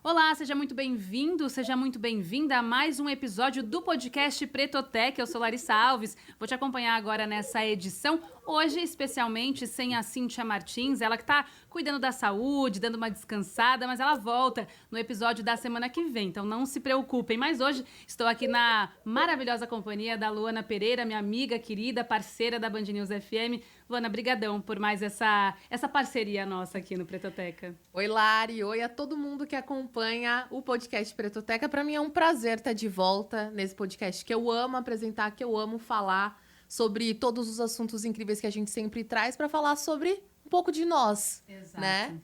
Olá, seja muito bem-vindo, seja muito bem-vinda a mais um episódio do podcast Pretotec. Eu sou Larissa Alves, vou te acompanhar agora nessa edição, hoje especialmente sem a Cíntia Martins, ela que tá cuidando da saúde, dando uma descansada, mas ela volta no episódio da semana que vem, então não se preocupem. Mas hoje estou aqui na maravilhosa companhia da Luana Pereira, minha amiga querida, parceira da Band News FM. Luana, brigadão por mais essa parceria nossa aqui no Pretoteca. Oi, Lari. Oi a todo mundo que acompanha o podcast Pretoteca. Para mim é um prazer estar de volta nesse podcast que eu amo apresentar, que eu amo falar sobre todos os assuntos incríveis que a gente sempre traz para falar sobre um pouco de nós, Exato. né?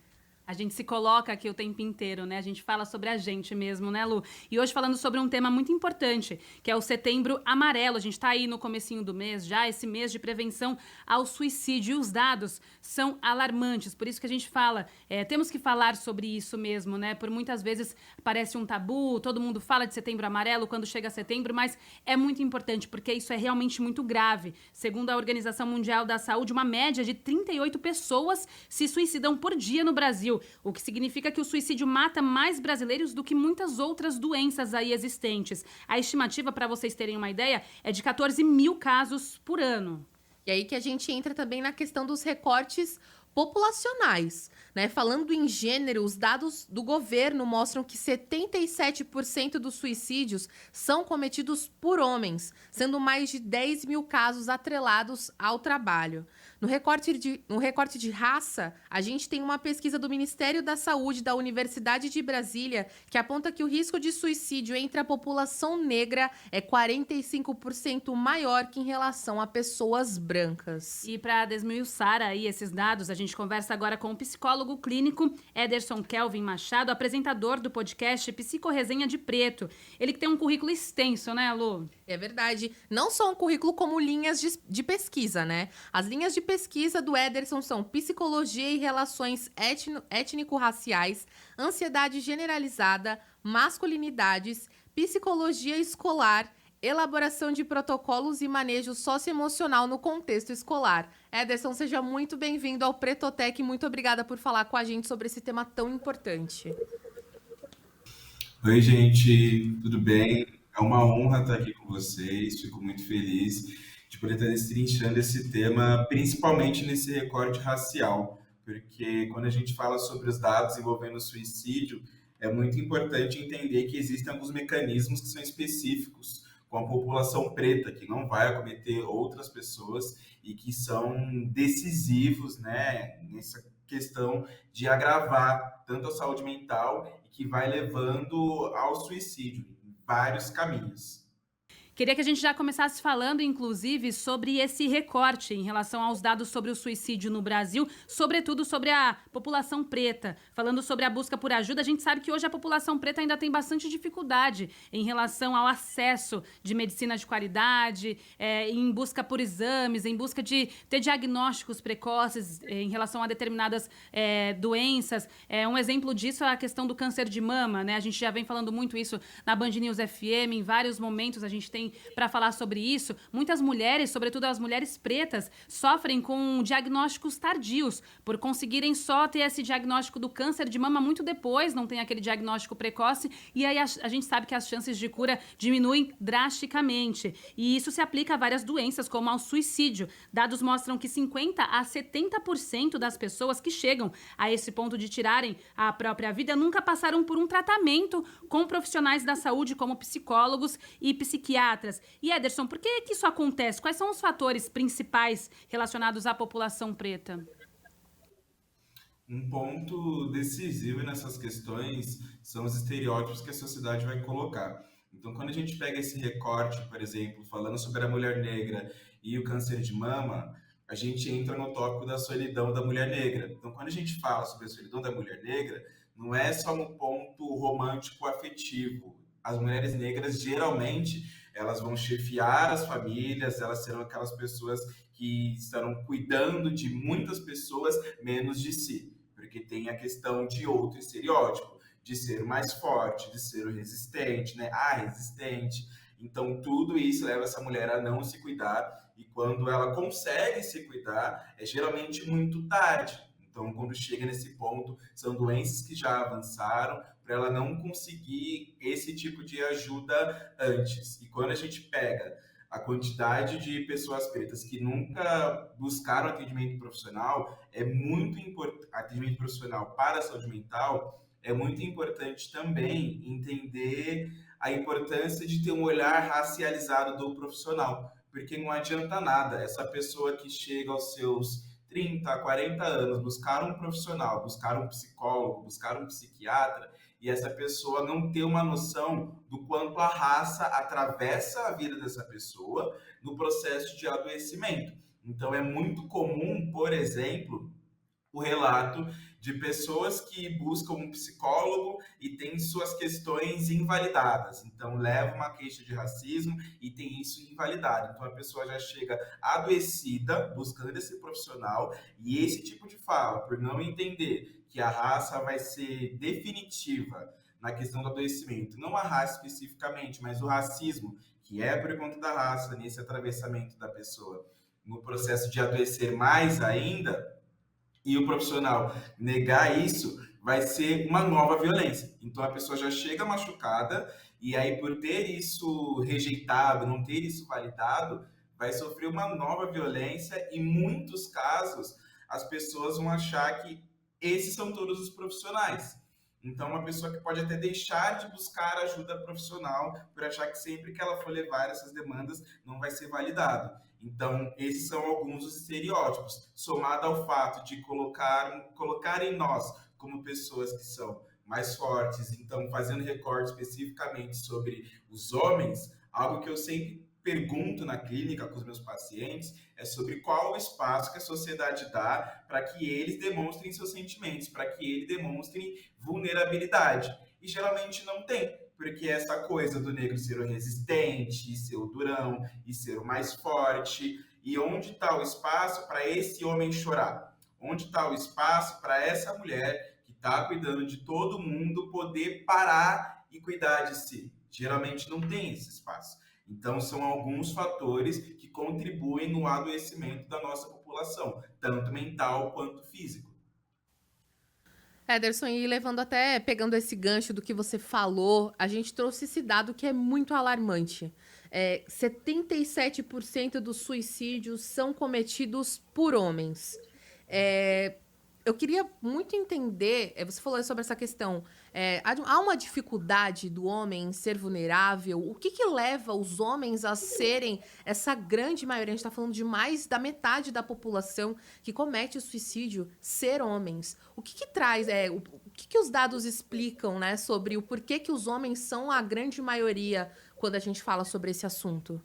A gente se coloca aqui o tempo inteiro, né? A gente fala sobre a gente mesmo, né, Lu? E hoje falando sobre um tema muito importante, que é o Setembro Amarelo. A gente tá aí no comecinho do mês, já esse mês de prevenção ao suicídio. E os dados são alarmantes, por isso que a gente fala, temos que falar sobre isso mesmo, né? Por muitas vezes parece um tabu, todo mundo fala de Setembro Amarelo quando chega setembro, mas é muito importante, porque isso é realmente muito grave. Segundo a Organização Mundial da Saúde, uma média de 38 pessoas se suicidam por dia no Brasil, o que significa que o suicídio mata mais brasileiros do que muitas outras doenças aí existentes. A estimativa, para vocês terem uma ideia, é de 14 mil casos por ano. E aí que a gente entra também na questão dos recortes populacionais, né? Falando em gênero, os dados do governo mostram que 77% dos suicídios são cometidos por homens, sendo mais de 10 mil casos atrelados ao trabalho. No recorte de raça, a gente tem uma pesquisa do Ministério da Saúde da Universidade de Brasília que aponta que o risco de suicídio entre a população negra é 45% maior que em relação a pessoas brancas. E para desmiuçar aí esses dados, a gente conversa agora com o psicólogo clínico Ederson Kelvin Machado, apresentador do podcast Psicorresenha de Preto. Ele que tem um currículo extenso, né, Lu? É verdade. Não só um currículo, como linhas de pesquisa, né? As linhas de pesquisa do Ederson são psicologia e relações étnico-raciais, ansiedade generalizada, masculinidades, psicologia escolar, elaboração de protocolos e manejo socioemocional no contexto escolar. Ederson, seja muito bem-vindo ao Pretotec e muito obrigada por falar com a gente sobre esse tema tão importante. Oi, gente, tudo bem? É uma honra estar aqui com vocês, fico muito feliz de poder estar destrinchando esse tema, principalmente nesse recorte racial, porque quando a gente fala sobre os dados envolvendo o suicídio, é muito importante entender que existem alguns mecanismos que são específicos com a população preta, que não vai acometer outras pessoas e que são decisivos, né, nessa questão de agravar tanto a saúde mental e que vai levando ao suicídio em vários caminhos. Queria que a gente já começasse falando, inclusive, sobre esse recorte em relação aos dados sobre o suicídio no Brasil, sobretudo sobre a população preta. Falando sobre a busca por ajuda, a gente sabe que hoje a população preta ainda tem bastante dificuldade em relação ao acesso de medicina de qualidade, em busca por exames, em busca de ter diagnósticos precoces em relação a determinadas doenças. Um exemplo disso é a questão do câncer de mama, né? A gente já vem falando muito isso na Band News FM, em vários momentos a gente tem para falar sobre isso. Muitas mulheres, sobretudo as mulheres pretas, sofrem com diagnósticos tardios, por conseguirem só ter esse diagnóstico do câncer de mama muito depois, não tem aquele diagnóstico precoce, e aí a gente sabe que as chances de cura diminuem drasticamente. E isso se aplica a várias doenças, como ao suicídio. Dados mostram que 50% a 70% das pessoas que chegam a esse ponto de tirarem a própria vida nunca passaram por um tratamento com profissionais da saúde, como psicólogos e psiquiatras. E Ederson, por que isso acontece? Quais são os fatores principais relacionados à população preta? Um ponto decisivo nessas questões são os estereótipos que a sociedade vai colocar. Então, quando a gente pega esse recorte, por exemplo, falando sobre a mulher negra e o câncer de mama, a gente entra no tópico da solidão da mulher negra. Então, quando a gente fala sobre a solidão da mulher negra, não é só no ponto romântico afetivo. As mulheres negras, geralmente, elas vão chefiar as famílias, elas serão aquelas pessoas que estarão cuidando de muitas pessoas, menos de si. Porque tem a questão de outro estereótipo, de ser o mais forte, de ser o resistente, né? Resistente. Então, tudo isso leva essa mulher a não se cuidar, e quando ela consegue se cuidar, é geralmente muito tarde. Então, quando chega nesse ponto, são doenças que já avançaram, para ela não conseguir esse tipo de ajuda antes. E quando a gente pega a quantidade de pessoas pretas que nunca buscaram atendimento profissional, é muito importante, atendimento profissional para a saúde mental, é muito importante também entender a importância de ter um olhar racializado do profissional, porque não adianta nada essa pessoa que chega aos seus 30, 40 anos, buscar um profissional, buscar um psicólogo, buscar um psiquiatra, e essa pessoa não ter uma noção do quanto a raça atravessa a vida dessa pessoa no processo de adoecimento. Então, é muito comum, por exemplo, o relato de pessoas que buscam um psicólogo e têm suas questões invalidadas. Então, leva uma queixa de racismo e tem isso invalidado. Então, a pessoa já chega adoecida, buscando esse profissional, e esse tipo de fala, por não entender que a raça vai ser definitiva na questão do adoecimento, não a raça especificamente, mas o racismo, que é por conta da raça, nesse atravessamento da pessoa, no processo de adoecer mais ainda, e o profissional negar isso, vai ser uma nova violência. Então a pessoa já chega machucada e aí por ter isso rejeitado, não ter isso validado, vai sofrer uma nova violência e em muitos casos as pessoas vão achar que esses são todos os profissionais. Então uma pessoa que pode até deixar de buscar ajuda profissional por achar que sempre que ela for levar essas demandas não vai ser validado. Então, esses são alguns dos estereótipos, somado ao fato de colocar em nós, como pessoas que são mais fortes, então, fazendo recorte especificamente sobre os homens, algo que eu sempre pergunto na clínica com os meus pacientes é sobre qual o espaço que a sociedade dá para que eles demonstrem seus sentimentos, para que eles demonstrem vulnerabilidade. E geralmente não tem, porque essa coisa do negro ser o resistente, ser o durão e ser o mais forte. E onde está o espaço para esse homem chorar? Onde está o espaço para essa mulher que está cuidando de todo mundo poder parar e cuidar de si? Geralmente não tem esse espaço. Então, são alguns fatores que contribuem no adoecimento da nossa população, tanto mental quanto físico. Ederson, e levando até, pegando esse gancho do que você falou, a gente trouxe esse dado que é muito alarmante. 77% dos suicídios são cometidos por homens. Eu queria muito entender, você falou sobre essa questão, há uma dificuldade do homem em ser vulnerável? O que leva os homens a serem essa grande maioria, a gente está falando de mais da metade da população que comete o suicídio, ser homens? O que traz, o que os dados explicam, né, sobre o porquê que os homens são a grande maioria quando a gente fala sobre esse assunto?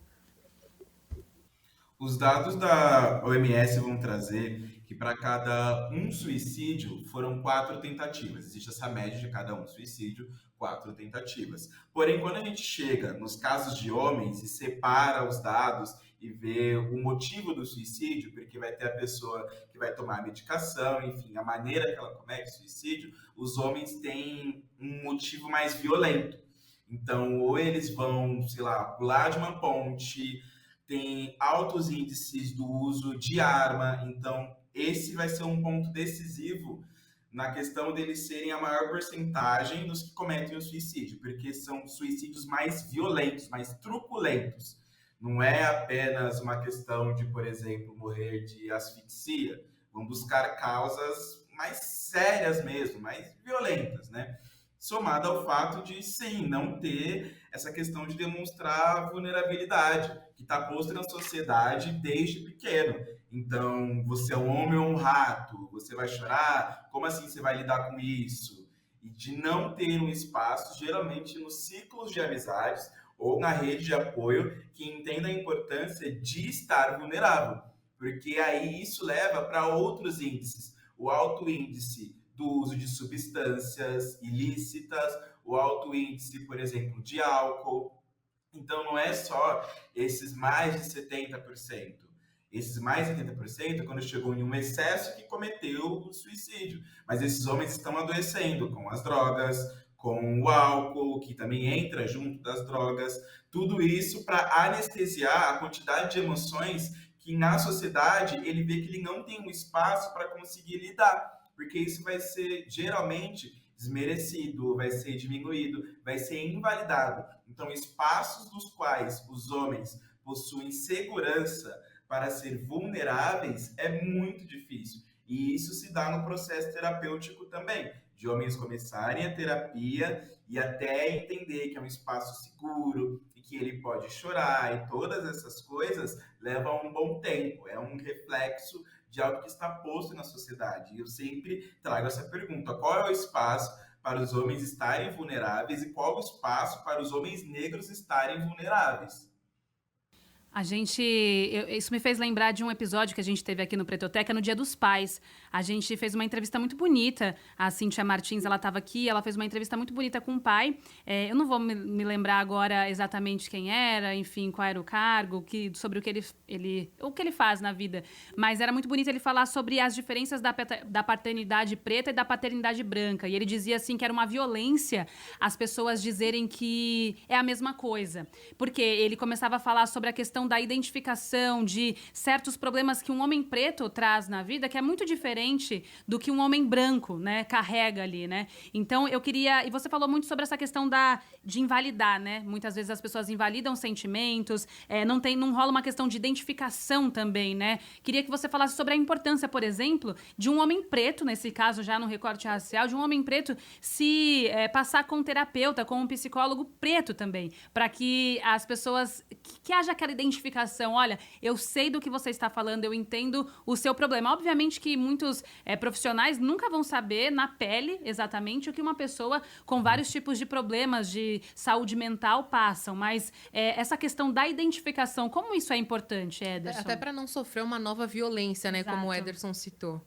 Os dados da OMS vão trazer que para cada um suicídio foram 4 tentativas. Existe essa média de cada um suicídio, 4 tentativas. Porém, quando a gente chega nos casos de homens e separa os dados e vê o motivo do suicídio, porque vai ter a pessoa que vai tomar medicação, enfim, a maneira que ela comete suicídio, os homens têm um motivo mais violento. Então, ou eles vão, sei lá, pular de uma ponte, tem altos índices do uso de arma, então esse vai ser um ponto decisivo na questão deles serem a maior porcentagem dos que cometem o suicídio, porque são suicídios mais violentos, mais truculentos. Não é apenas uma questão de, por exemplo, morrer de asfixia, vão buscar causas mais sérias mesmo, mais violentas, né? Somado ao fato de, sim, não ter essa questão de demonstrar vulnerabilidade, que está posta na sociedade desde pequeno. Então, você é um homem ou um rato, você vai chorar, como assim você vai lidar com isso? E de não ter um espaço, geralmente nos ciclos de amizades ou na rede de apoio, que entenda a importância de estar vulnerável, porque aí isso leva para outros índices. O alto índice do uso de substâncias ilícitas, o alto índice, por exemplo, de álcool. Então, não é só esses mais de 70%. Esses mais de 70% quando chegou em um excesso que cometeu o suicídio. Mas esses homens estão adoecendo com as drogas, com o álcool, que também entra junto das drogas. Tudo isso para anestesiar a quantidade de emoções que na sociedade ele vê que ele não tem um espaço para conseguir lidar. Porque isso vai ser, geralmente, desmerecido, vai ser diminuído, vai ser invalidado. Então, espaços dos quais os homens possuem segurança para ser vulneráveis é muito difícil. E isso se dá no processo terapêutico também, de homens começarem a terapia e até entender que é um espaço seguro e que ele pode chorar e todas essas coisas levam um bom tempo. É um reflexo de algo que está posto na sociedade. E eu sempre trago essa pergunta: qual é o espaço para os homens estarem vulneráveis e qual o espaço para os homens negros estarem vulneráveis? Isso me fez lembrar de um episódio que a gente teve aqui no Pretoteca no Dia dos Pais. A gente fez uma entrevista muito bonita. A Cíntia Martins, ela estava aqui, ela fez uma entrevista muito bonita com o pai. Eu não vou me lembrar agora exatamente quem era, enfim, qual era o cargo, sobre o que ele faz na vida. Mas era muito bonito ele falar sobre as diferenças da paternidade preta e da paternidade branca. E ele dizia assim que era uma violência as pessoas dizerem que é a mesma coisa. Porque ele começava a falar sobre a questão da identificação de certos problemas que um homem preto traz na vida, que é muito diferente do que um homem branco, né, carrega ali, né? Então, eu queria... E você falou muito sobre essa questão de invalidar, né? Muitas vezes as pessoas invalidam sentimentos, não rola uma questão de identificação também, né? Queria que você falasse sobre a importância, por exemplo, de um homem preto, nesse caso já no recorte racial, de um homem preto se passar com um terapeuta, com um psicólogo preto também, para que as pessoas... que haja aquela identificação. Olha, eu sei do que você está falando, eu entendo o seu problema. Obviamente que muitos profissionais nunca vão saber na pele exatamente o que uma pessoa com vários tipos de problemas de saúde mental passam, mas essa questão da identificação, como isso é importante, Ederson? Até para não sofrer uma nova violência, né? Exato. Como o Ederson citou.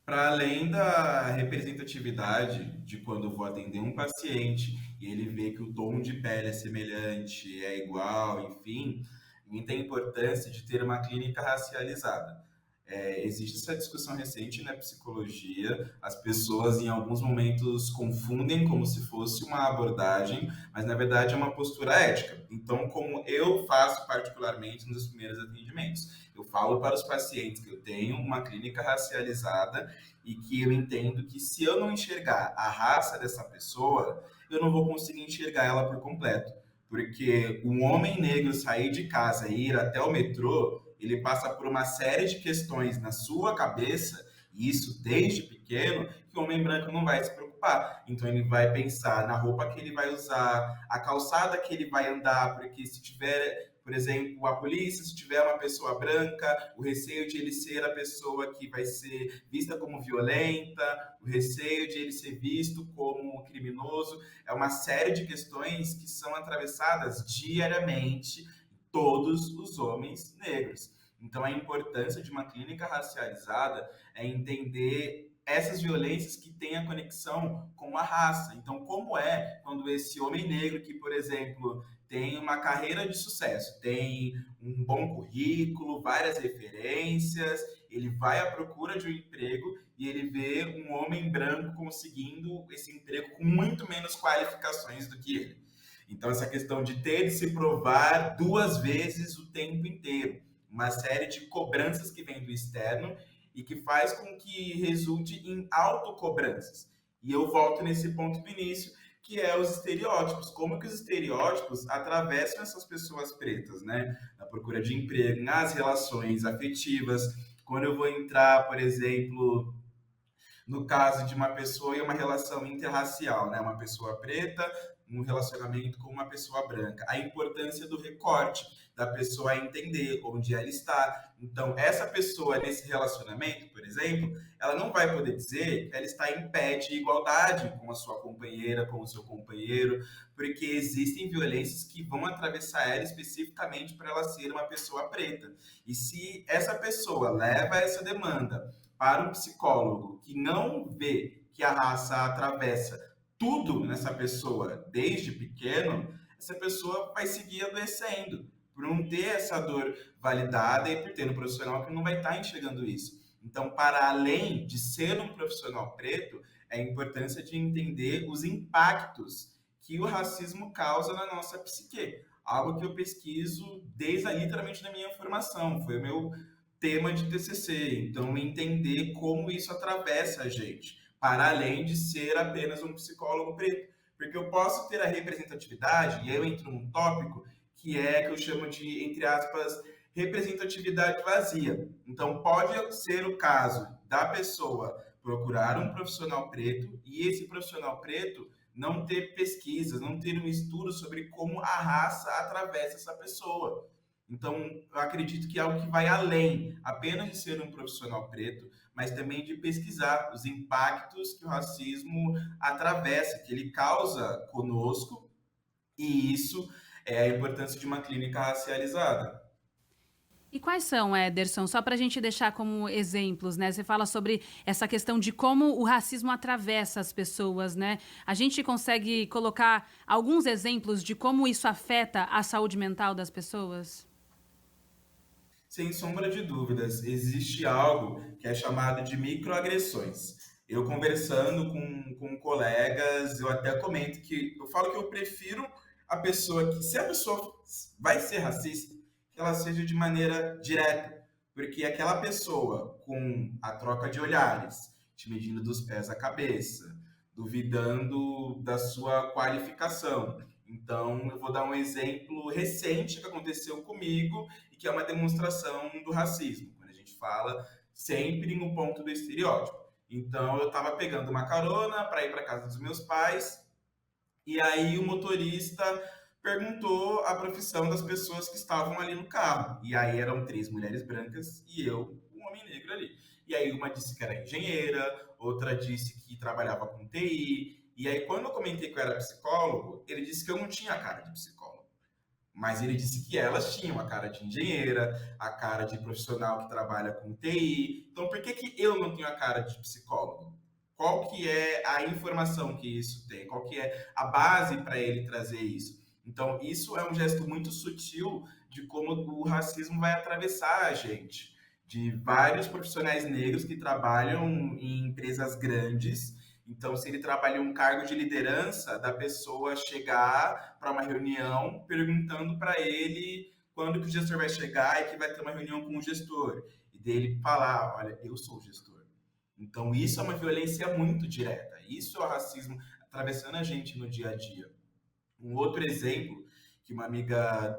Para além da representatividade de quando eu vou atender um paciente e ele vê que o tom de pele é semelhante, é igual, enfim, muita importância de ter uma clínica racializada. Existe essa discussão recente na psicologia, as pessoas em alguns momentos confundem como se fosse uma abordagem, mas na verdade é uma postura ética. Então, como eu faço particularmente nos primeiros atendimentos, eu falo para os pacientes que eu tenho uma clínica racializada e que eu entendo que se eu não enxergar a raça dessa pessoa, eu não vou conseguir enxergar ela por completo. Porque um homem negro sair de casa e ir até o metrô, ele passa por uma série de questões na sua cabeça, e isso desde pequeno, que o homem branco não vai se preocupar. Então ele vai pensar na roupa que ele vai usar, a calçada que ele vai andar, porque se tiver, por exemplo, a polícia, se tiver uma pessoa branca, o receio de ele ser a pessoa que vai ser vista como violenta, o receio de ele ser visto como criminoso, é uma série de questões que são atravessadas diariamente todos os homens negros. Então, a importância de uma clínica racializada é entender essas violências que têm a conexão com a raça. Então, como é quando esse homem negro que, por exemplo, tem uma carreira de sucesso, tem um bom currículo, várias referências, ele vai à procura de um emprego e ele vê um homem branco conseguindo esse emprego com muito menos qualificações do que ele. Então, essa questão de ter de se provar duas vezes o tempo inteiro, uma série de cobranças que vem do externo e que faz com que resulte em autocobranças. E eu volto nesse ponto do início, que é os estereótipos. Como que os estereótipos atravessam essas pessoas pretas, né? Na procura de emprego, nas relações afetivas. Quando eu vou entrar, por exemplo, no caso de uma pessoa e uma relação interracial, né? Uma pessoa preta, um relacionamento com uma pessoa branca. A importância do recorte, da pessoa entender onde ela está. Então, essa pessoa nesse relacionamento, por exemplo, ela não vai poder dizer que ela está em pé de igualdade com a sua companheira, com o seu companheiro, porque existem violências que vão atravessar ela especificamente para ela ser uma pessoa preta. E se essa pessoa leva essa demanda para um psicólogo que não vê que a raça atravessa tudo nessa pessoa desde pequeno, essa pessoa vai seguir adoecendo por não ter essa dor validada e por ter um profissional que não vai estar enxergando isso. Então, para além de ser um profissional preto, é a importância de entender os impactos que o racismo causa na nossa psique. Algo que eu pesquiso desde literalmente da minha formação. Foi o meu tema de TCC. Então, entender como isso atravessa a gente. para além de ser apenas um psicólogo preto. Porque eu posso ter a representatividade, e aí eu entro num tópico que eu chamo de, entre aspas, representatividade vazia. Então, pode ser o caso da pessoa procurar um profissional preto e esse profissional preto não ter pesquisas, não ter um estudo sobre como a raça atravessa essa pessoa. Então, eu acredito que é algo que vai além apenas de ser um profissional preto, mas também de pesquisar os impactos que o racismo atravessa, que ele causa conosco, e isso é a importância de uma clínica racializada. E quais são, Ederson? Só para a gente deixar como exemplos, né? Você fala sobre essa questão de como o racismo atravessa as pessoas, né? A gente consegue colocar alguns exemplos de como isso afeta a saúde mental das pessoas? Sem sombra de dúvidas, existe algo que é chamado de microagressões. Eu conversando com colegas, eu até comento que eu falo que eu prefiro a pessoa que, se a pessoa vai ser racista, que ela seja de maneira direta, porque aquela pessoa com a troca de olhares, te medindo dos pés à cabeça, duvidando da sua qualificação. Então, eu vou dar um exemplo recente que aconteceu comigo e que é uma demonstração do racismo, quando a gente fala sempre no ponto do estereótipo. Então, eu estava pegando uma carona para ir para casa dos meus pais, e aí o motorista perguntou a profissão das pessoas que estavam ali no carro. E aí eram 3 mulheres brancas e eu, um homem negro ali. E aí uma disse que era engenheira, outra disse que trabalhava com TI. E aí quando eu comentei que eu era psicólogo, ele disse que eu não tinha cara de psicólogo. Mas ele disse que elas tinham a cara de engenheira, a cara de profissional que trabalha com TI. Então por que que eu não tenho a cara de psicólogo? Qual que é a informação que isso tem? Qual que é a base para ele trazer isso? Então, isso é um gesto muito sutil de como o racismo vai atravessar a gente. De vários profissionais negros que trabalham em empresas grandes. Então, se ele trabalha em um cargo de liderança, da pessoa chegar para uma reunião perguntando para ele quando que o gestor vai chegar e que vai ter uma reunião com o gestor. E dele falar, olha, eu sou o gestor. Então, isso é uma violência muito direta. Isso é o racismo atravessando a gente no dia a dia. Um outro exemplo que uma amiga,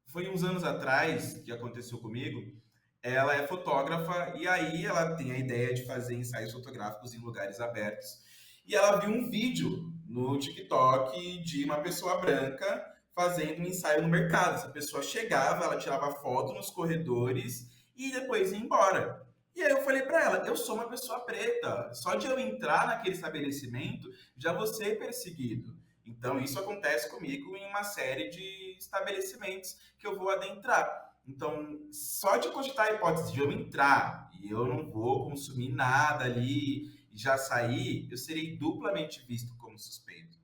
foi uns anos atrás, que aconteceu comigo, ela é fotógrafa e aí ela tem a ideia de fazer ensaios fotográficos em lugares abertos. E ela viu um vídeo no TikTok de uma pessoa branca fazendo um ensaio no mercado. Essa pessoa chegava, ela tirava foto nos corredores e depois ia embora. E aí eu falei para ela, eu sou uma pessoa preta, só de eu entrar naquele estabelecimento já vou ser perseguido. Então, isso acontece comigo em uma série de estabelecimentos que eu vou adentrar. Então, só de cogitar a hipótese de eu entrar e eu não vou consumir nada ali e já sair, eu serei duplamente visto como suspeito.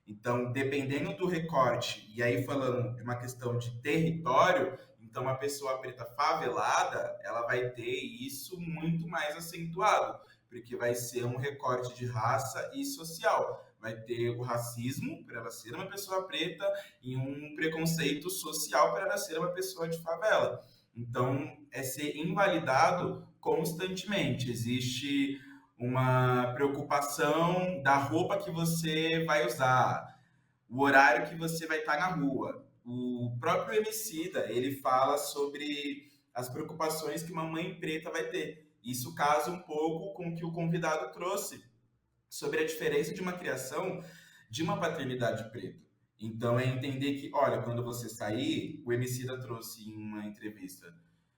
Então, dependendo do recorte, e aí falando de uma questão de território, então uma pessoa preta favelada, ela vai ter isso muito mais acentuado, porque vai ser um recorte de raça e social. Vai ter o racismo, por ela ser uma pessoa preta, e um preconceito social, por ela ser uma pessoa de favela. Então, é ser invalidado constantemente. Existe uma preocupação da roupa que você vai usar, o horário que você vai estar na rua. O próprio Emicida, ele fala sobre as preocupações que uma mãe preta vai ter. Isso casa um pouco com o que o convidado trouxe sobre a diferença de uma criação de uma paternidade preta. Então é entender que, olha, quando você sair, o Emicida trouxe em uma entrevista,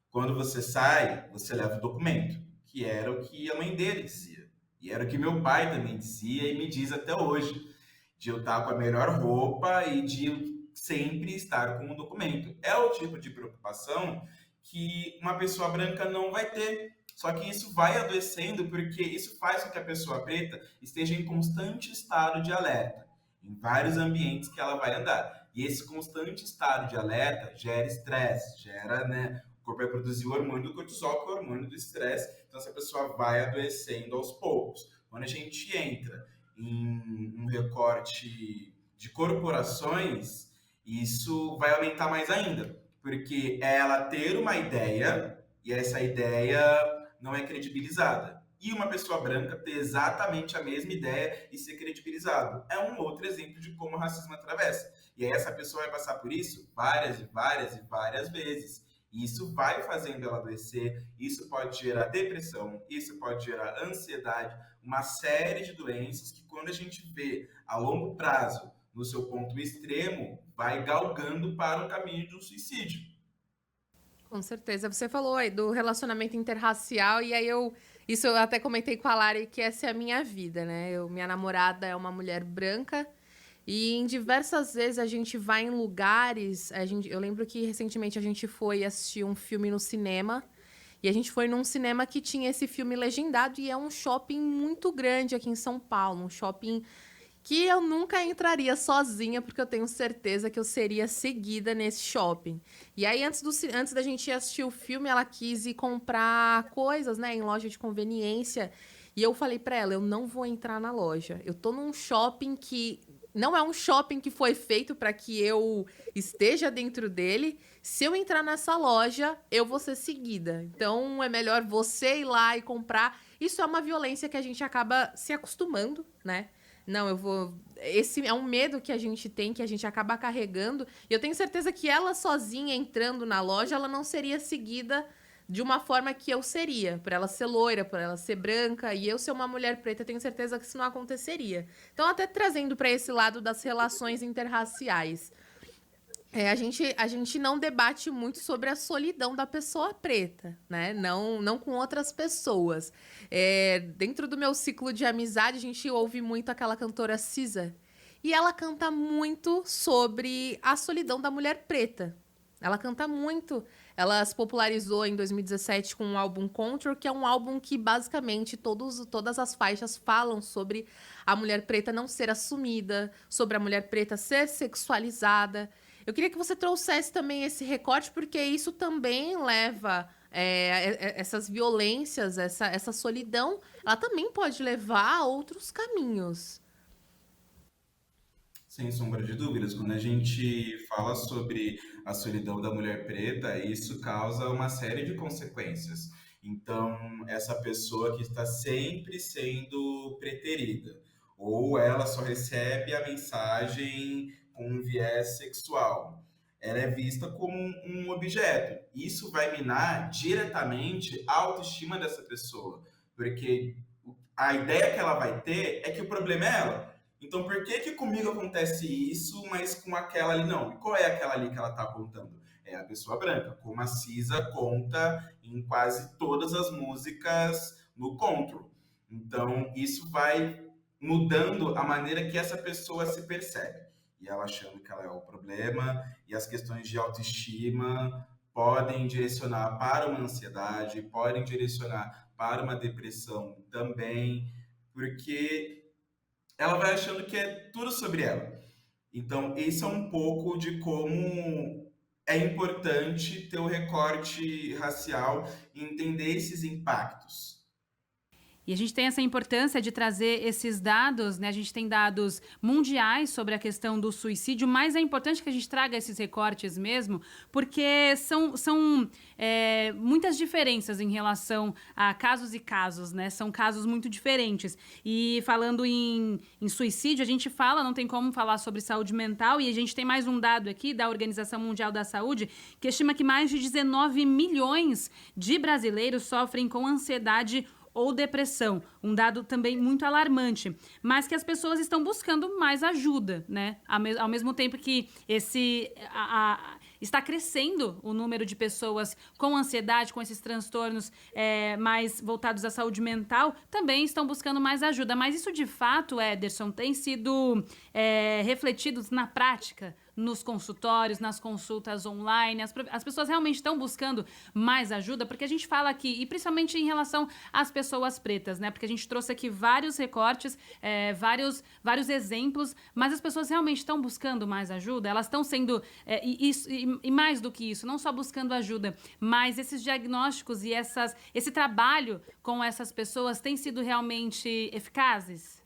quando você sai, você leva o documento, que era o que a mãe dele dizia. E era o que meu pai também dizia e me diz até hoje, de eu estar com a melhor roupa e de sempre estar com o documento. É o tipo de preocupação que uma pessoa branca não vai ter. Só que isso vai adoecendo porque isso faz com que a pessoa preta esteja em constante estado de alerta, em vários ambientes que ela vai andar. E esse constante estado de alerta gera estresse, gera, né, o corpo vai produzir o hormônio do cortisol, que é o hormônio do estresse, então essa pessoa vai adoecendo aos poucos. Quando a gente entra em um recorte de corporações, isso vai aumentar mais ainda, porque é ela ter uma ideia e essa ideia não é credibilizada. e uma pessoa branca ter exatamente a mesma ideia e ser credibilizado. É um outro exemplo de como o racismo atravessa. E aí essa pessoa vai passar por isso várias e várias e várias vezes. E isso vai fazendo ela adoecer, isso pode gerar depressão, isso pode gerar ansiedade, uma série de doenças que quando a gente vê a longo prazo, no seu ponto extremo, vai galgando para o caminho do suicídio. Com certeza. Você falou aí do relacionamento interracial, e aí isso eu até comentei com a Lari, que essa é a minha vida, né? Minha namorada é uma mulher branca, e em diversas vezes a gente vai em lugares. Eu lembro que recentemente a gente foi assistir um filme no cinema, e a gente foi num cinema que tinha esse filme legendado, e é um shopping muito grande aqui em São Paulo, um shopping que eu nunca entraria sozinha, porque eu tenho certeza que eu seria seguida nesse shopping. E aí, antes da gente ir assistir o filme, ela quis ir comprar coisas, né, em loja de conveniência. E eu falei pra ela, eu não vou entrar na loja. Eu tô num shopping que não é um shopping que foi feito para que eu esteja dentro dele. Se eu entrar nessa loja, eu vou ser seguida. Então, é melhor você ir lá e comprar. Isso é uma violência que a gente acaba se acostumando, né? Não, eu vou. Esse é um medo que a gente tem, que a gente acaba carregando. E eu tenho certeza que ela sozinha entrando na loja, ela não seria seguida de uma forma que eu seria. Por ela ser loira, por ela ser branca, e eu ser uma mulher preta, eu tenho certeza que isso não aconteceria. Então, até trazendo para esse lado das relações interraciais. A gente não debate muito sobre a solidão da pessoa preta, né? Não com outras pessoas. Dentro do meu ciclo de amizade, a gente ouve muito aquela cantora Cisa. E ela canta muito sobre a solidão da mulher preta. Ela canta muito. Ela se popularizou em 2017 com o álbum Control, que é um álbum que basicamente todas as faixas falam sobre a mulher preta não ser assumida, sobre a mulher preta ser sexualizada. Eu queria que você trouxesse também esse recorte, porque isso também leva essas violências, essa solidão, ela também pode levar a outros caminhos. Sem sombra de dúvidas, quando a gente fala sobre a solidão da mulher preta, isso causa uma série de consequências. Então, essa pessoa que está sempre sendo preterida, ou ela só recebe a mensagem com um viés sexual, ela é vista como um objeto. Isso vai minar diretamente a autoestima dessa pessoa, porque a ideia que ela vai ter é que o problema é ela. Então, por que que comigo acontece isso, mas com aquela ali não? E qual é aquela ali que ela está apontando? É a pessoa branca, como a Cisa conta em quase todas as músicas no Control. Então, isso vai mudando a maneira que essa pessoa se percebe. E ela achando que ela é o problema, e as questões de autoestima podem direcionar para uma ansiedade, podem direcionar para uma depressão também, porque ela vai achando que é tudo sobre ela. Então, esse é um pouco de como é importante ter o recorte racial e entender esses impactos. E a gente tem essa importância de trazer esses dados, né? A gente tem dados mundiais sobre a questão do suicídio, mas é importante que a gente traga esses recortes mesmo, porque são muitas diferenças em relação a casos e casos, né? São casos muito diferentes. E falando em suicídio, a gente fala, não tem como falar sobre saúde mental, e a gente tem mais um dado aqui da Organização Mundial da Saúde, que estima que mais de 19 milhões de brasileiros sofrem com ansiedade ou depressão, um dado também muito alarmante, mas que as pessoas estão buscando mais ajuda, né? Ao mesmo tempo que está crescendo o número de pessoas com ansiedade, com esses transtornos mais voltados à saúde mental, também estão buscando mais ajuda. Mas isso, de fato, Ederson, tem sido refletido na prática, nos consultórios, nas consultas online. As pessoas realmente estão buscando mais ajuda, porque a gente fala aqui, e principalmente em relação às pessoas pretas, né? Porque a gente trouxe aqui vários recortes, vários exemplos, mas as pessoas realmente estão buscando mais ajuda, elas estão sendo, e mais do que isso, não só buscando ajuda, mas esses diagnósticos e esse trabalho com essas pessoas têm sido realmente eficazes?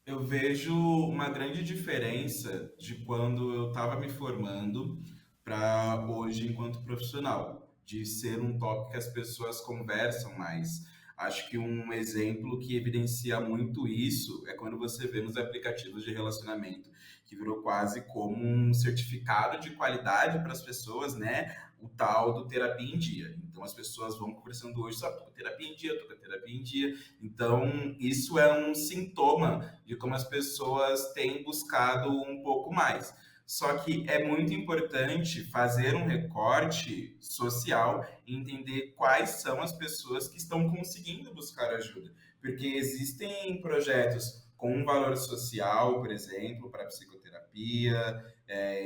Eu vejo uma grande diferença de quando eu estava me formando para hoje enquanto profissional. de ser um tópico que as pessoas conversam mais. Acho que um exemplo que evidencia muito isso é quando você vê nos aplicativos de relacionamento, que virou quase como um certificado de qualidade para as pessoas, né? O tal do terapia em dia. Então as pessoas vão conversando hoje, só tô com terapia em dia, tô com terapia em dia. Então isso é um sintoma de como as pessoas têm buscado um pouco mais. Só que é muito importante fazer um recorte social e entender quais são as pessoas que estão conseguindo buscar ajuda. Porque existem projetos com um valor social, por exemplo, para psicoterapia,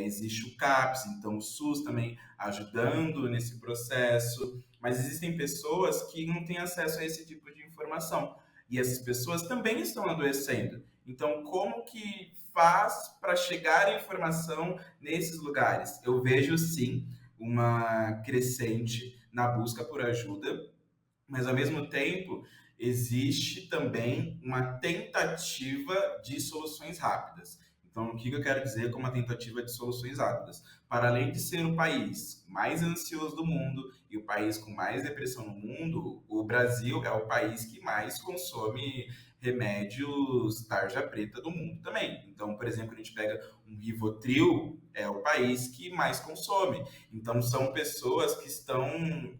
existe o CAPS, então o SUS também ajudando nesse processo, mas existem pessoas que não têm acesso a esse tipo de informação. E essas pessoas também estão adoecendo. Então, como que faz para chegar a informação nesses lugares? Eu vejo, sim, uma crescente na busca por ajuda, mas, ao mesmo tempo, existe também uma tentativa de soluções rápidas. Então, o que eu quero dizer com uma tentativa de soluções rápidas? Para além de ser o país mais ansioso do mundo e o país com mais depressão no mundo, o Brasil é o país que mais consome remédios tarja preta do mundo também. Então, por exemplo, a gente pega um Rivotril, é o país que mais consome. Então, são pessoas que estão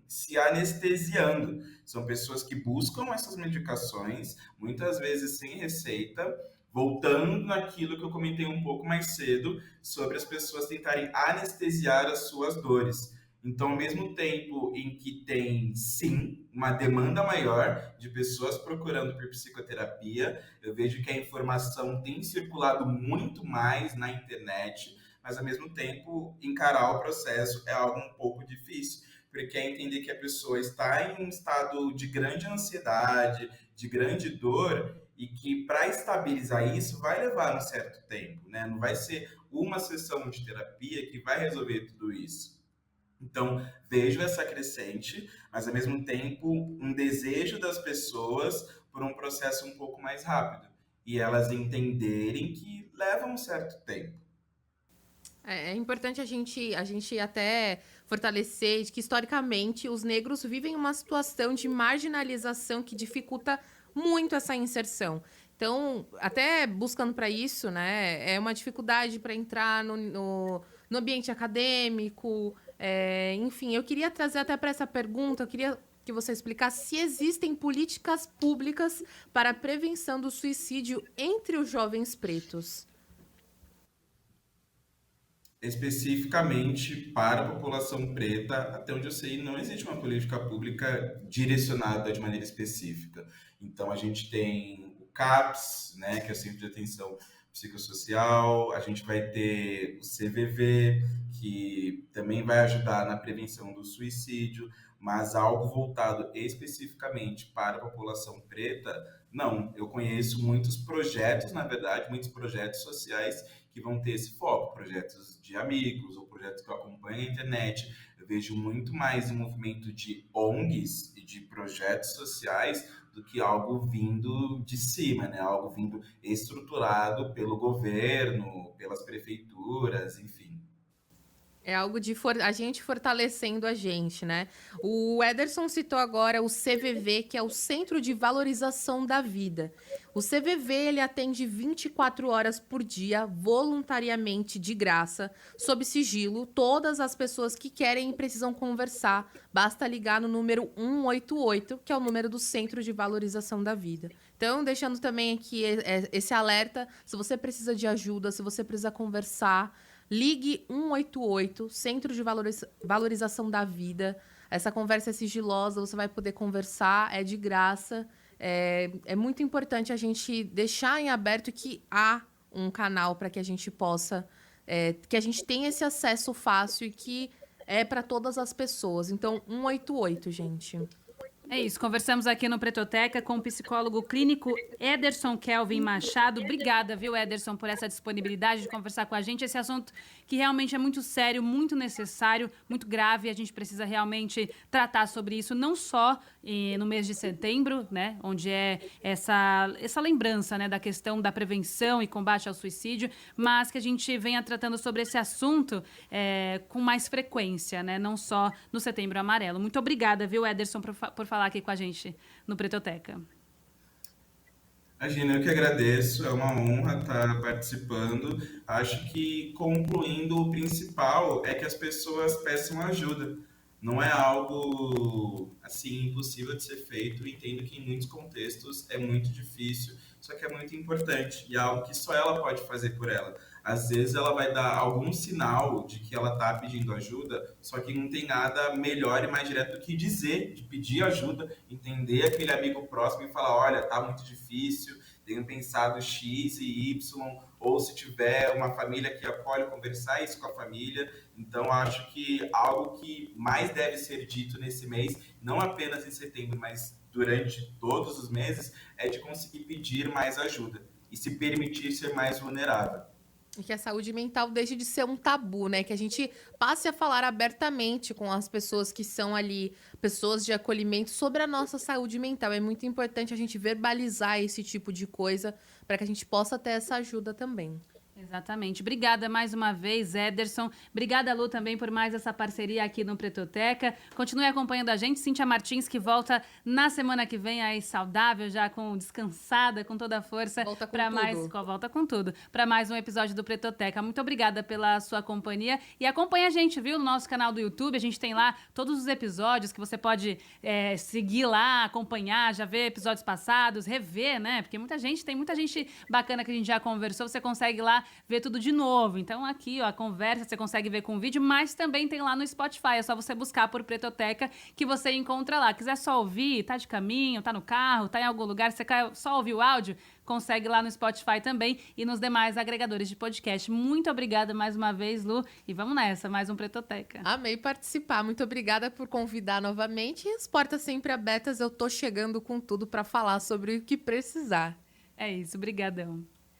se anestesiando, são pessoas que buscam essas medicações, muitas vezes sem receita, voltando naquilo que eu comentei um pouco mais cedo, sobre as pessoas tentarem anestesiar as suas dores. Então, ao mesmo tempo em que tem, sim, uma demanda maior de pessoas procurando por psicoterapia, eu vejo que a informação tem circulado muito mais na internet, mas, ao mesmo tempo, encarar o processo é algo um pouco difícil, porque é entender que a pessoa está em um estado de grande ansiedade, de grande dor, e que para estabilizar isso vai levar um certo tempo, né? Não vai ser uma sessão de terapia que vai resolver tudo isso. Então, vejo essa crescente, mas ao mesmo tempo um desejo das pessoas por um processo um pouco mais rápido e elas entenderem que leva um certo tempo. É importante a gente até fortalecer de que, historicamente, os negros vivem uma situação de marginalização que dificulta muito essa inserção. Então, até buscando para isso, né, é uma dificuldade para entrar no ambiente acadêmico. Enfim, eu queria trazer até para essa pergunta, eu queria que você explicasse se existem políticas públicas para a prevenção do suicídio entre os jovens pretos. Especificamente para a população preta, até onde eu sei, não existe uma política pública direcionada de maneira específica. Então, a gente tem o CAPS, né, que é o Centro de Atenção Psicossocial, a gente vai ter o CVV, que também vai ajudar na prevenção do suicídio, mas algo voltado especificamente para a população preta, não. Eu conheço muitos projetos, na verdade, muitos projetos sociais que vão ter esse foco, projetos de amigos ou projetos que eu acompanho na internet. Eu vejo muito mais um movimento de ONGs e de projetos sociais do que algo vindo de cima, né? Algo vindo estruturado pelo governo, pelas prefeituras, enfim. É algo de a gente fortalecendo a gente, né? O Ederson citou agora o CVV, que é o Centro de Valorização da Vida. O CVV, ele atende 24 horas por dia, voluntariamente, de graça, sob sigilo, todas as pessoas que querem e precisam conversar. Basta ligar no número 188, que é o número do Centro de Valorização da Vida. Então, deixando também aqui esse alerta, se você precisa de ajuda, se você precisa conversar, ligue 188, Centro de Valorização da Vida. Essa conversa é sigilosa, você vai poder conversar, é de graça. É muito importante a gente deixar em aberto que há um canal para que a gente possa... que a gente tenha esse acesso fácil e que é para todas as pessoas. Então, 188, gente. É isso, conversamos aqui no Pretoteca com o psicólogo clínico Ederson Kelvin Machado. Obrigada, viu, Ederson, por essa disponibilidade de conversar com a gente. Esse assunto que realmente é muito sério, muito necessário, muito grave. A gente precisa realmente tratar sobre isso, não só no mês de setembro, né, onde é essa lembrança, né, da questão da prevenção e combate ao suicídio, mas que a gente venha tratando sobre esse assunto com mais frequência, né, não só no Setembro Amarelo. Muito obrigada, viu, Ederson, por falar aqui com a gente no Pretoteca. Imagina, eu que agradeço, é uma honra estar participando. Acho que, concluindo, o principal é que as pessoas peçam ajuda. Não é algo, assim, impossível de ser feito. Entendo que em muitos contextos é muito difícil, só que é muito importante e é algo que só ela pode fazer por ela. Às vezes ela vai dar algum sinal de que ela está pedindo ajuda, só que não tem nada melhor e mais direto do que dizer, de pedir ajuda, entender aquele amigo próximo e falar, olha, tá muito difícil, tenho pensado X e Y, ou se tiver uma família que apoia, conversar isso com a família. Então, acho que algo que mais deve ser dito nesse mês, não apenas em setembro, mas durante todos os meses, é de conseguir pedir mais ajuda e se permitir ser mais vulnerável. E que a saúde mental deixe de ser um tabu, né? Que a gente passe a falar abertamente com as pessoas que são ali, pessoas de acolhimento, sobre a nossa saúde mental. É muito importante a gente verbalizar esse tipo de coisa para que a gente possa ter essa ajuda também. Exatamente. Obrigada mais uma vez, Ederson. Obrigada, Lu, também por mais essa parceria aqui no Pretoteca. Continue acompanhando a gente. Cíntia Martins, que volta na semana que vem aí saudável, já descansada, com toda a força. Volta com tudo. Volta com tudo. Para mais um episódio do Pretoteca. Muito obrigada pela sua companhia. E acompanha a gente, viu, no nosso canal do YouTube. A gente tem lá todos os episódios que você pode seguir lá, acompanhar, já ver episódios passados, rever, né? Porque tem muita gente bacana que a gente já conversou. Você consegue lá ver tudo de novo. Então aqui, ó, a conversa você consegue ver com vídeo, mas também tem lá no Spotify. É só você buscar por Pretoteca que você encontra lá. Quiser só ouvir, tá de caminho, tá no carro, tá em algum lugar, você quer só ouvir o áudio, consegue lá no Spotify também e nos demais agregadores de podcast. Muito obrigada mais uma vez, Lu, e vamos nessa, mais um Pretoteca. Amei participar. Muito obrigada por convidar novamente. E as portas sempre abertas. Eu tô chegando com tudo para falar sobre o que precisar. É isso, brigadão.